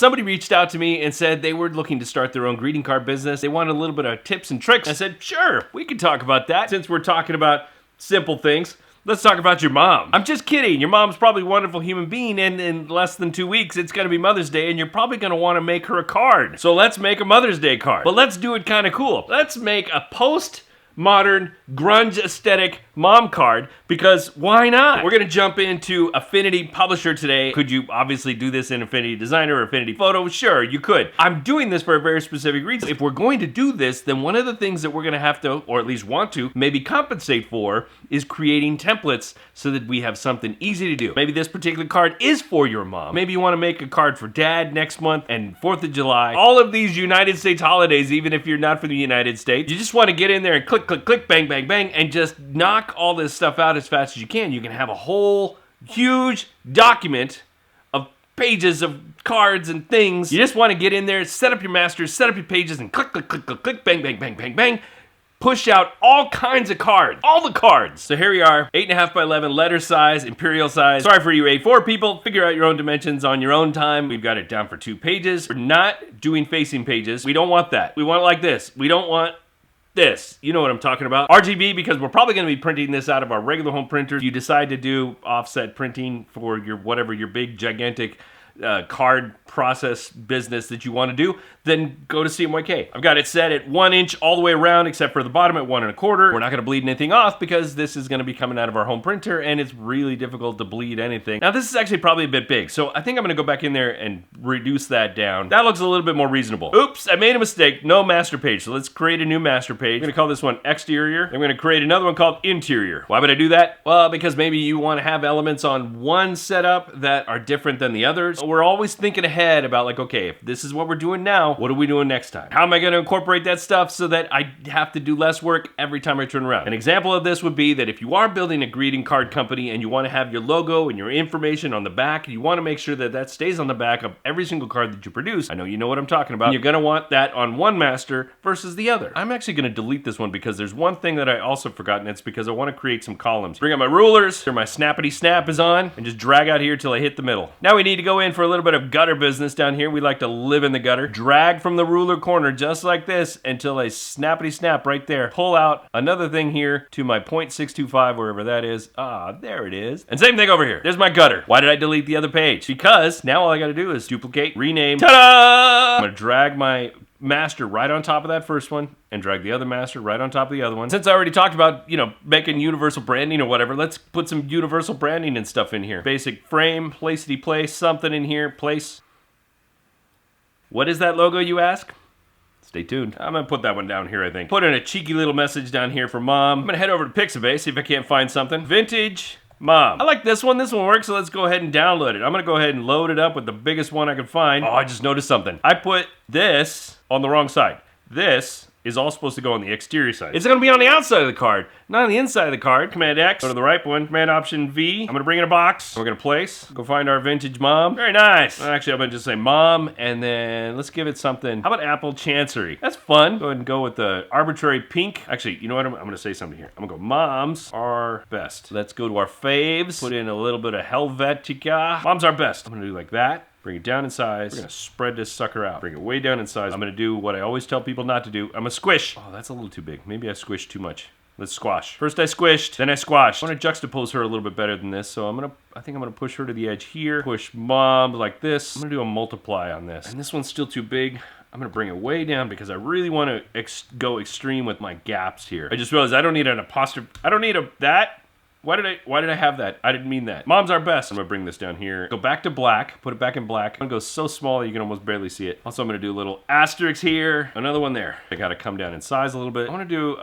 Somebody reached out to me and said they were looking to start their own greeting card business. They wanted a little bit of tips and tricks. I said, sure, we can talk about that. Since we're talking about simple things, let's talk about your mom. I'm just kidding. Your mom's probably a wonderful human being, and in less than 2 weeks, it's gonna be Mother's Day, and you're probably gonna wanna make her a card. So let's make a Mother's Day card. But let's do it kind of cool. Let's make a post-modern, grunge aesthetic mom card, because why not? We're gonna jump into Affinity Publisher today. Could you obviously do this in Affinity Designer or Affinity Photo? Sure, you could. I'm doing this for a very specific reason. If we're going to do this, then one of the things that we're gonna have to, or at least want to, maybe compensate for, is creating templates so that we have something easy to do. Maybe this particular card is for your mom. Maybe you wanna make a card for dad next month and 4th of July. All of these United States holidays, even if you're not from the United States, you just wanna get in there and click, click, click, bang, bang, bang, and just knock all this stuff out as fast as you can. You can have a whole huge document of pages of cards and things. You just want to get in there, set up your masters, set up your pages, and click, click, click, click, click, bang, bang, bang, bang, bang. Push out all kinds of cards, all the cards. So here we are, 8.5 by 11, letter size, imperial size. Sorry for you A4 people, figure out your own dimensions on your own time. We've got it down for 2 pages. We're not doing facing pages. We don't want that. We want it like this. We don't want this. You know what I'm talking about. RGB, because we're probably going to be printing this out of our regular home printer. If you decide to do offset printing for your whatever, your big gigantic card process business that you want to do, then go to CMYK. I've got it set at 1 inch all the way around, except for the bottom at 1 1/4. We're not going to bleed anything off because this is going to be coming out of our home printer, and it's really difficult to bleed anything. Now, this is actually probably a bit big, so I think I'm going to go back in there and reduce that down. That looks a little bit more reasonable. Oops, I made a mistake. No master page, so let's create a new master page. I'm going to call this one exterior. I'm going to create another one called interior. Why would I do that? Well, because maybe you want to have elements on one setup that are different than the others. We're always thinking ahead about, like, okay, if this is what we're doing now, what are we doing next time? How am I going to incorporate that stuff so that I have to do less work every time I turn around? An example of this would be that if you are building a greeting card company and you want to have your logo and your information on the back, you want to make sure that that stays on the back of every single card that you produce. I know you know what I'm talking about. You're going to want that on one master versus the other. I'm actually going to delete this one because there's one thing that I also forgot, and it's because I want to create some columns. Bring out my rulers, here my snappity snap is on, and just drag out here till I hit the middle. Now we need to go in for a little bit of gutter business down here. We like to live in the gutter. Drag from the ruler corner just like this until I snappity snap right there. Pull out another thing here to my 0.625, wherever that is. Ah, there it is. And same thing over here. There's my gutter. Why did I delete the other page? Because now all I gotta do is duplicate, rename. Ta-da! I'm gonna drag my master right on top of that first one and drag the other master right on top of the other one. Since I already talked about, making universal branding or whatever, let's put some universal branding and stuff in here. Basic frame, placity place, something in here, place. What is that logo, you ask? Stay tuned. I'm gonna put that one down here, I think. Put in a cheeky little message down here for mom. I'm gonna head over to Pixabay, see if I can't find something. Vintage mom. I like this one. This one works, so let's go ahead and download it. I'm gonna go ahead and load it up with the biggest one I can find. Oh, I just noticed something. I put this on the wrong side. This is all supposed to go on the exterior side. It's gonna be on the outside of the card, not on the inside of the card. Command X, go to the right one. Command Option V. I'm gonna bring in a box. We're gonna place. Go find our vintage mom. Very nice. Actually, I'm gonna just say mom, and then let's give it something. How about Apple Chancery? That's fun. Go ahead and go with the arbitrary pink. Actually, you know what? I'm gonna say something here. I'm gonna go moms are best. Let's go to our faves. Put in a little bit of Helvetica. Moms are best. I'm gonna do like that. Bring it down in size. We're gonna spread this sucker out. Bring it way down in size. I'm gonna do what I always tell people not to do. I'm gonna squish. Oh, that's a little too big. Maybe I squished too much. Let's squash. First I squished, then I squashed. I want to juxtapose her a little bit better than this, so I think I'm gonna push her to the edge here. Push mom like this. I'm gonna do a multiply on this. And this one's still too big. I'm gonna bring it way down because I really want to go extreme with my gaps here. I just realized I don't need an apostrophe. I don't need that. Why did I have that? I didn't mean that. Mom's our best. I'm gonna bring this down here. Go back to black. Put it back in black. I'm gonna go so small you can almost barely see it. Also, I'm gonna do a little asterisk here. Another one there. I gotta come down in size a little bit. I wanna do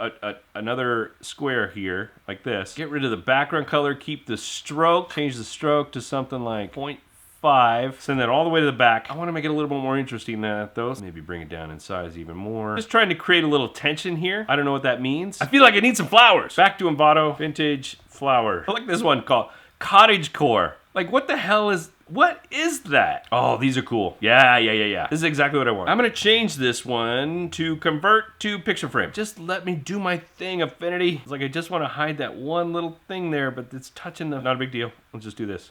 another square here, like this. Get rid of the background color. Keep the stroke. Change the stroke to something like 0.5. Send that all the way to the back. I want to make it a little bit more interesting than that, though. Maybe bring it down in size even more. Just trying to create a little tension here. I don't know what that means. I feel like I need some flowers. Back to Envato. Vintage flower. I like this one called Cottage Core. Like, what the hell is... What is that? Oh, these are cool. Yeah. This is exactly what I want. I'm gonna change this one to convert to picture frame. Just let me do my thing, Affinity. It's like I just want to hide that one little thing there, but it's touching the... Not a big deal. Let's just do this.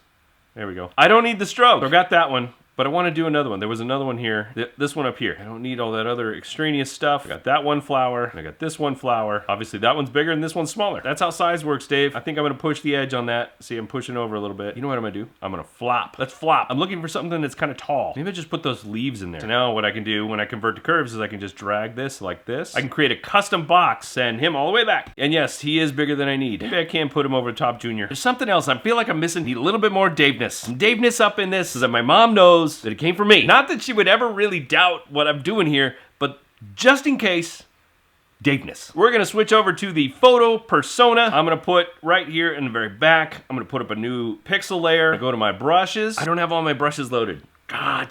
There we go. I don't need the stroke. So I got that one. But I want to do another one. There was another one here. This one up here. I don't need all that other extraneous stuff. I got that one flower. And I got this one flower. Obviously, that one's bigger and this one's smaller. That's how size works, Dave. I think I'm going to push the edge on that. See, I'm pushing over a little bit. You know what I'm going to do? I'm going to flop. Let's flop. I'm looking for something that's kind of tall. Maybe I just put those leaves in there. So now what I can do when I convert to curves is I can just drag this like this. I can create a custom box, send him all the way back. And yes, he is bigger than I need. Maybe I can put him over the top junior. There's something else. I feel like I'm missing. Need a little bit more Daveness. Some Daveness up in this so that my mom knows that it came from me. Not that she would ever really doubt what I'm doing here, but just in case, Daveness. We're going to switch over to the photo persona. I'm going to put right here in the very back, I'm going to put up a new pixel layer. I go to my brushes. I don't have all my brushes loaded. I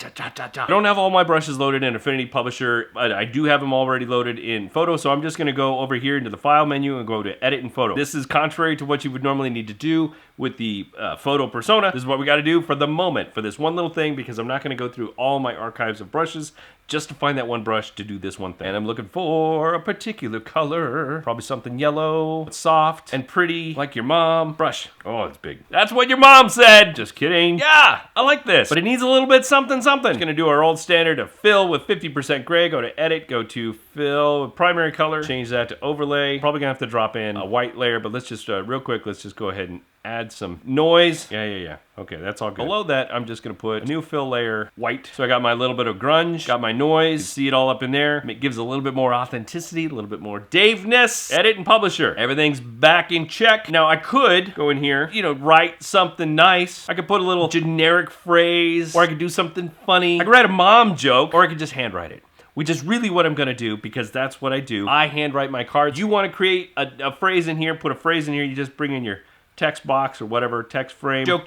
don't have all my brushes loaded in Affinity Publisher, but I do have them already loaded in Photo, so I'm just going to go over here into the File menu and go to Edit in Photo. This is contrary to what you would normally need to do with the photo persona. This is what we got to do for the moment, for this one little thing, because I'm not going to go through all my archives of brushes just to find that one brush to do this one thing. And I'm looking for a particular color, probably something yellow, soft, and pretty, like your mom. Brush. Oh, it's big. That's what your mom said. Just kidding. Yeah, I like this, but it needs a little bit something, something. Just gonna do our old standard of fill with 50% gray. Go to Edit, go to Fill with primary color, change that to Overlay. Probably gonna have to drop in a white layer, but let's just, real quick, let's just go ahead and add some noise. Yeah. Okay, that's all good. Below that, I'm just gonna put a new fill layer, white. So I got my little bit of grunge, got my noise, you see it all up in there. It gives a little bit more authenticity, a little bit more Daveness. Edit and Publisher. Everything's back in check. Now I could go in here, write something nice. I could put a little generic phrase, or I could do something funny. I could write a mom joke, or I could just handwrite it. Which is really what I'm gonna do, because that's what I do. I handwrite my cards. You wanna create a phrase in here, put a phrase in here, you just bring in your text box or whatever, text frame. Joke.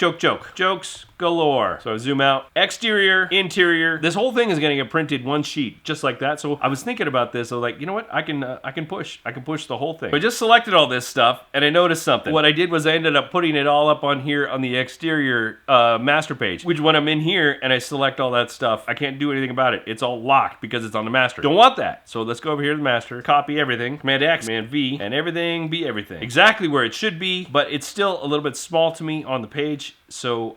Jokes galore. So I zoom out. Exterior, interior. This whole thing is gonna get printed one sheet, just like that. So I was thinking about this. I was like, you know what? I can push the whole thing. So I just selected all this stuff, and I noticed something. What I did was I ended up putting it all up on here on the exterior master page, which when I'm in here and I select all that stuff, I can't do anything about it. It's all locked because it's on the master. Don't want that. So let's go over here to the master, copy everything, Command X, Command V, and everything be everything. Exactly where it should be, but it's still a little bit small to me on the page. So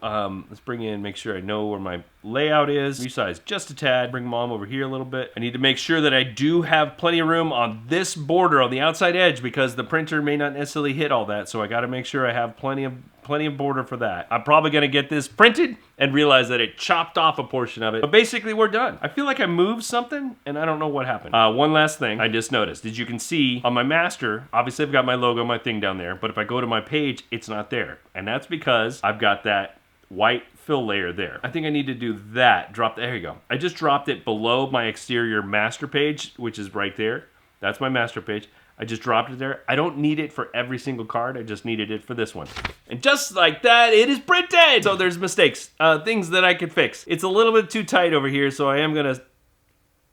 let's bring in, make sure I know where my layout is. Resize just a tad, bring mom over here a little bit. I need to make sure that I do have plenty of room on this border on the outside edge, because the printer may not necessarily hit all that. So I got to make sure I have plenty of border for that. I'm probably going to get this printed and realize that it chopped off a portion of it. But basically, we're done. I feel like I moved something, and I don't know what happened. One last thing I just noticed. As you can see on my master, obviously I've got my logo, my thing down there. But if I go to my page, it's not there. And that's because I've got that white fill layer there. I think I need to do that. There you go. I just dropped it below my exterior master page, which is right there. That's my master page. I just dropped it there. I don't need it for every single card. I just needed it for this one. And just like that, it is printed! So there's mistakes, things that I could fix. It's a little bit too tight over here, so I am gonna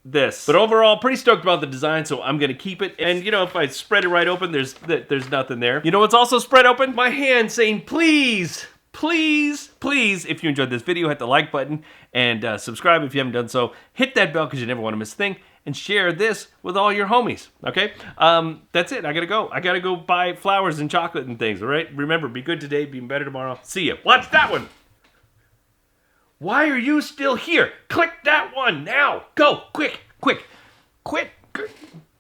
this. But overall, pretty stoked about the design, so I'm gonna keep it. And if I spread it right open, there's nothing there. You know what's also spread open? My hand saying, please, if you enjoyed this video, hit the like button and subscribe if you haven't done so. Hit that bell because you never want to miss a thing. And share this with all your homies, okay? That's it. I gotta go. I gotta go buy flowers and chocolate and things, all right? Remember, be good today, be better tomorrow. See ya. Watch that one. Why are you still here? Click that one now. Go, quick.